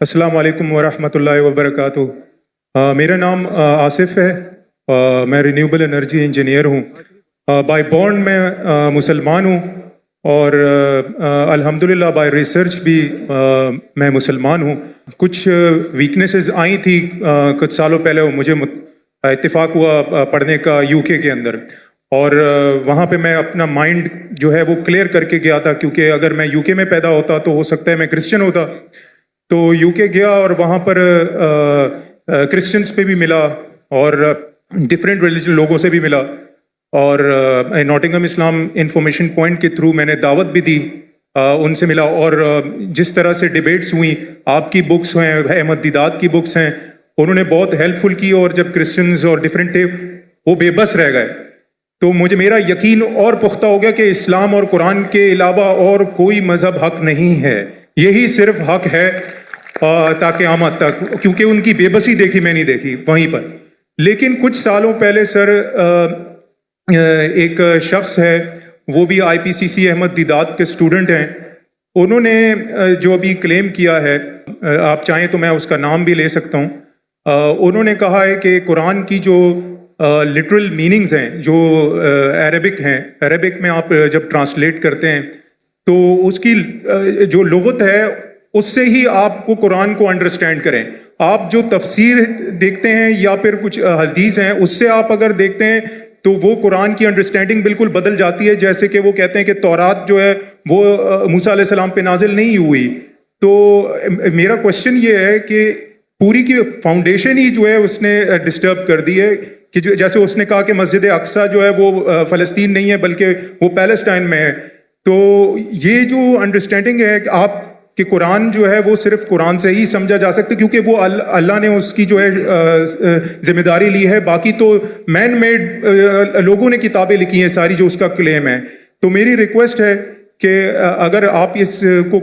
السلام علیکم ورحمۃ اللہ وبرکاتہ۔ میرا نام آصف ہے، میں رینیوبل انرجی انجینئر ہوں۔ بائی بورن میں مسلمان ہوں، اور الحمدللہ بائی ریسرچ بھی میں مسلمان ہوں۔ کچھ ویکنیسز آئی تھی کچھ سالوں پہلے، مجھے اتفاق ہوا پڑھنے کا یو کے اندر، اور وہاں پہ میں اپنا مائنڈ جو ہے وہ کلیئر کر کے گیا تھا، کیونکہ اگر میں یو کے میں پیدا ہوتا تو ہو سکتا ہے میں کرسچن ہوتا۔ تو یو کے گیا اور وہاں پر کرسچنس پہ بھی ملا اور ڈفرینٹ ریلیجن لوگوں سے بھی ملا، اور ناٹنگھم اسلام انفارمیشن پوائنٹ کے تھرو میں نے دعوت بھی دی، ان سے ملا، اور جس طرح سے ڈیبیٹس ہوئیں، آپ کی بکس ہیں، احمد دیدات کی بکس ہیں، انہوں نے بہت ہیلپ فل کی، اور جب کرسچنز اور ڈفرینٹ تھے وہ بے بس رہ گئے، تو میرا یقین اور پختہ ہو گیا کہ اسلام اور قرآن کے علاوہ اور کوئی مذہب حق نہیں ہے، یہی صرف حق ہے تا قیامت تک، کیونکہ ان کی بے بسی دیکھی میں نہیں دیکھی وہیں پر۔ لیکن کچھ سالوں پہلے سر ایک شخص ہے، وہ بھی آئی پی سی سی احمد دیدات کے اسٹوڈنٹ ہیں، انہوں نے جو ابھی کلیم کیا ہے، آپ چاہیں تو میں اس کا نام بھی لے سکتا ہوں، انہوں نے کہا ہے کہ قرآن کی جو لٹرل میننگز ہیں جو عربک ہیں، عربک میں آپ جب ٹرانسلیٹ کرتے ہیں تو اس کی جو لغت ہے اس سے ہی آپ کو قرآن کو انڈرسٹینڈ کریں۔ آپ جو تفسیر دیکھتے ہیں یا پھر کچھ حدیث ہیں، اس سے آپ اگر دیکھتے ہیں تو وہ قرآن کی انڈرسٹینڈنگ بالکل بدل جاتی ہے، جیسے کہ وہ کہتے ہیں کہ تورات جو ہے وہ موسیٰ علیہ السلام پہ نازل نہیں ہوئی۔ تو میرا کوشچن یہ ہے کہ پوری کی فاؤنڈیشن ہی جو ہے اس نے ڈسٹرب کر دی ہے، کہ جیسے اس نے کہا کہ مسجد اقصیٰ جو ہے وہ فلسطین نہیں ہے بلکہ وہ پیلسٹائن میں ہے۔ تو یہ جو انڈرسٹینڈنگ ہے کہ آپ کہ قرآن جو ہے وہ صرف قرآن سے ہی سمجھا جا سکتا ہے، کیونکہ وہ اللہ نے اس کی جو ہے ذمہ داری لی ہے، باقی تو مین میڈ لوگوں نے کتابیں لکھی ہیں ساری جو اس کا کلیم ہے۔ تو میری ریکویسٹ ہے کہ اگر آپ اس کو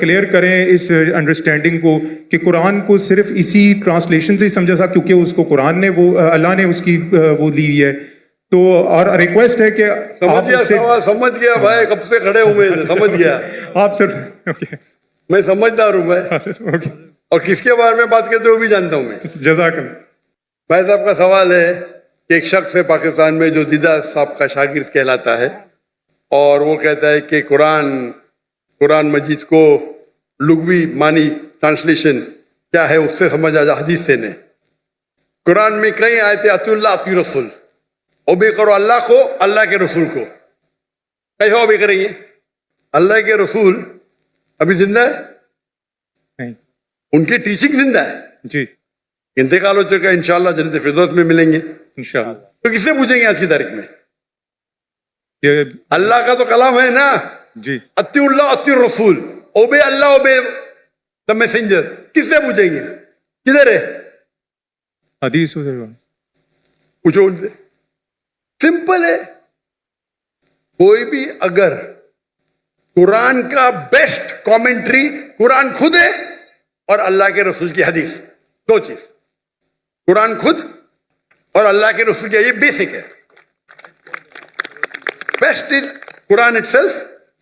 کلیئر کریں، اس انڈرسٹینڈنگ کو، کہ قرآن کو صرف اسی ٹرانسلیشن سے ہی سمجھا سکتا، کیونکہ اس کو قرآن نے وہ اللہ نے اس کی وہ لی ہے۔ تو اور ریکویسٹ ہے کہ سمجھ گیا بھائی، کب سے کھڑے ہوئے سمجھ گیا آپ سر، میں سمجھدار ہوں میں، اور کس کے بارے میں بات کرتے ہو بھی جانتا ہوں میں۔ جزاک اللہ۔ بھائی صاحب کا سوال ہے کہ ایک شخص ہے پاکستان میں جو دیدہ صاحب کا شاگرد کہلاتا ہے، اور وہ کہتا ہے کہ قرآن مجید کو لغوی معنی ٹرانسلیشن کیا ہے اس سے سمجھا جا، حدیث سے نہیں۔ قرآن میں کئی آیتیں اطیعوا اللہ اطیعوا رسول، اوبے کرو اللہ کو، اللہ کے رسول کو۔ کیسے اوبے کریں گے؟ اللہ کے رسول ابھی زندہ ہے؟ نہیں۔ ان کی ٹیچنگ زندہ ہے؟ جی۔ انتقال ہو چکا ہے، انشاءاللہ جنت فردوس میں ملیں گے انشاءاللہ۔ تو کس سے پوچھیں گے آج کی تاریخ میں؟ اللہ کا تو کلام ہے نا، جی، اطیعوا اللہ اطیعوا الرسول، obey Allah obey the messenger, کس سے پوچھیں گے؟ کدھر ہے حدیث؟ پوچھو ان سے، سمپل ہے۔ کوئی بھی اگر قرآن کا بیسٹ کامنٹری قرآن خود ہے اور اللہ کے رسول کی حدیث، دو چیز، قرآن خود اور اللہ کے رسول کی، یہ بیسک ہے۔ Best is Quran itself.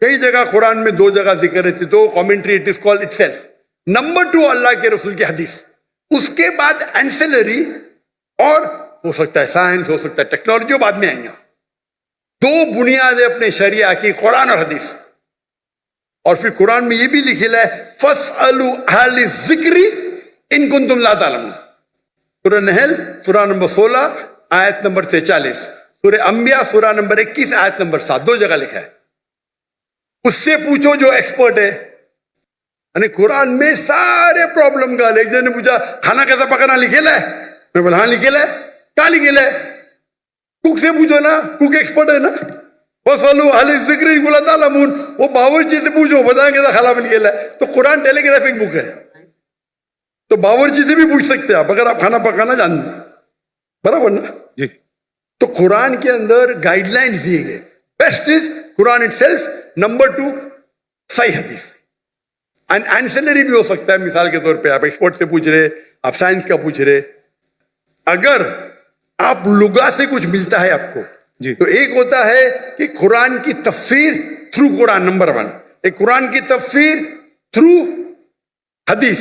کئی جگہ قرآن میں دو جگہ ذکر رہتی، دو commentary, it is called itself. Number 2 اللہ کے رسول کی حدیث، اس کے بعد اینسلری، اور ہو سکتا ہے سائنس، ہو سکتا ہے ٹیکنالوجی، بعد میں آئیں گا۔ دو بنیادیں اپنے شریعہ کی، قرآن اور حدیث۔ اور پھر قرآن میں یہ بھی لکھا ہے فَاسْأَلُوا أَهْلَ الذِّكْرِ إِن كُنتُمْ لَا تَعْلَمُونَ۔ سورہ نحل سورہ نمبر 16 آیت نمبر 43، سورہ انبیاء سورہ نمبر 21 آیت نمبر 7، دو جگہ لکھا ہے۔ اس سے پوچھو جو ایکسپرٹ ہے۔ یعنی قرآن میں سارے پرابلم کا، ایک جن نے پوچھا کھانا کیسا پکانا لکھا ہے؟ میں بولا ہاں لکھا ہے۔ کہاں لکھا ہے؟ کوک سے پوچھو نا، کوک ایکسپرٹ ہے نا۔ وَاسْأَلُوا أَهْلَ الذِّكْرِ إِن كُنتُمْ لَا تَعْلَمُونَ، وہ باورچی سے پوچھو بتائیں کہ کھانا بن گیا ہے۔ تو قرآن ٹیلی گرافک بک ہے، تو باورچی سے بھی پوچھ سکتے ہیں آپ اگر آپ کھانا پکانا جانتے، برابر نا؟ جی۔ تو قرآن کے اندر گائیڈ لائنز دیے گئے۔ Best is Quran itself, number 2 صحیح حدیث، اینڈ اینسلری بھی ہو سکتا ہے۔ مثال کے طور پہ آپ ایکسپرٹ سے پوچھ رہے، آپ سائنس کا پوچھ رہے، اگر آپ لغات سے کچھ ملتا ہے آپ کو، تو ایک ہوتا ہے کہ قرآن کی تفسیر تھرو قرآن، نمبر 1، ایک قرآن کی تفسیر تھرو حدیث،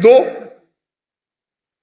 2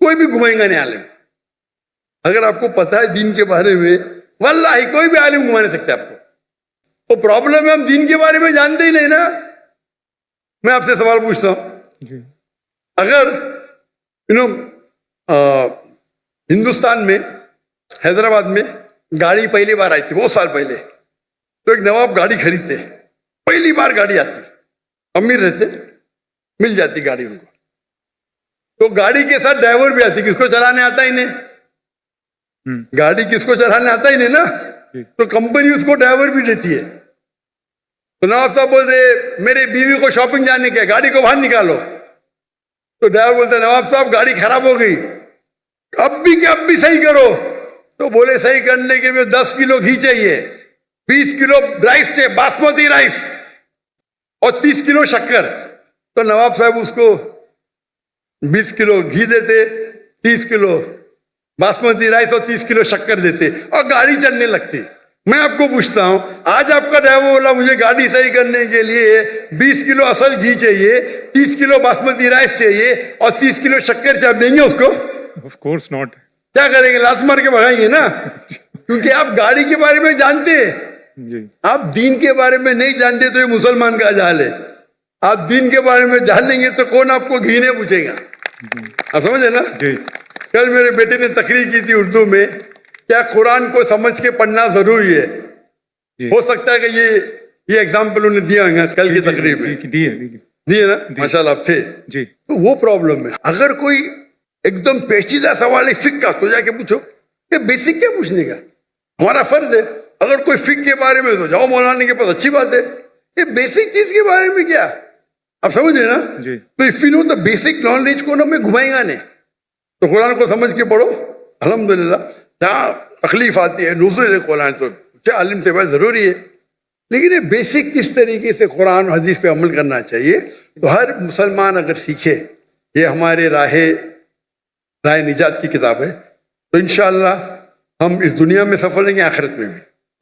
کوئی بھی گھمائیں گا نہیں عالم. اگر آپ کو پتا ہے دین کے بارے میں واللہ کوئی بھی عالم گھما نہیں سکتا آپ کو. وہ پرابلم ہے ہم دین کے بارے میں جانتے ہی نہیں نا. میں آپ سے سوال پوچھتا ہوں, اگر ہندوستان میں حیدرآباد میں گاڑی پہلی بار آئی تھی بہت سال پہلے, تو ایک نواب گاڑی خریدتے, پہلی بار گاڑی آتی, امیر رہتے, مل جاتی گاڑی ان کو, تو گاڑی کے ساتھ ڈرائیور بھی آتی. کس کو چلانے آتا ہی نہیں, گاڑی کس کو چلانے آتا ہی نہیں نا, تو کمپنی اس کو ڈرائیور بھی دیتی ہے. تو نواب صاحب بولتے میری بیوی کو شاپنگ جانے کے, گاڑی کو باہر نکالو. تو ڈرائیور بولتے نواب صاحب گاڑی خراب ہو گئی, اب بھی صحیح کرو. تو بولے صحیح کرنے کے لیے 10 کلو گھی چاہیے, 20 کلو رائس چاہیے, باسمتی رائس, اور 30 کلو شکر. تو نواب صاحب اس کو 20 کلو گھی دیتے, 30 کلو باسمتی رائس اور 30 کلو شکر دیتے, اور گاڑی چلنے لگتی. میں آپ کو پوچھتا ہوں, آج آپ کا ڈرائیور بولا مجھے گاڑی صحیح کرنے کے لیے 20 کلو اصل گھی چاہیے, 30 کلو باسمتی رائس چاہیے, اور 30 کلو شکر چاہیے, دیں گے اس کو؟ Of course not. کیا کریں گے, لات مار کے بھگائیں گے نا, کیونکہ آپ گاڑی کے بارے میں جانتے ہیں. آپ دین کے بارے میں نہیں جانتے تو یہ مسلمان کا جہل ہے. آپ دین کے بارے میں جان لیں گے تو کون آپ کو گھی نہیں پوچھے گا. آپ سمجھے نا. کل میرے بیٹے نے تقریر کی تھی اردو میں, کیا قرآن کو سمجھ کے پڑھنا ضروری ہے. ہو سکتا ہے کہ یہ ایگزامپل انہیں دیا ہوگا کل کی تقریر میں, دیے نا, ماشاء اللہ آپ تھے. تو وہ پرابلم ہے. اگر کوئی ایک دم پیچیدہ سوال ہے فقہ کا, تو جا کے پوچھو. یہ بیسک کیا پوچھنے کا, ہمارا فرض ہے. اگر کوئی فقہ کے بارے میں تو جاؤ مولانا کے پاس, اچھی بات ہے. یہ بیسک چیز کے بارے میں کیا, آپ سمجھ رہے نا. تو if you know the basic knowledge کو نا میں گھمائیں گا نہیں. تو قرآن کو سمجھ کے پڑھو. الحمدللہ جہاں تکلیف آتی ہے نزول قرآن تو عالم سے بات ضروری ہے, لیکن یہ بیسک کس طریقے سے قرآن و حدیث پہ عمل کرنا چاہیے, تو ہر مسلمان اگر سیکھے. یہ ہمارے راہ نجات کی کتاب ہے, تو انشاءاللہ ہم اس دنیا میں سفل رہیں گے, آخرت میں بھی.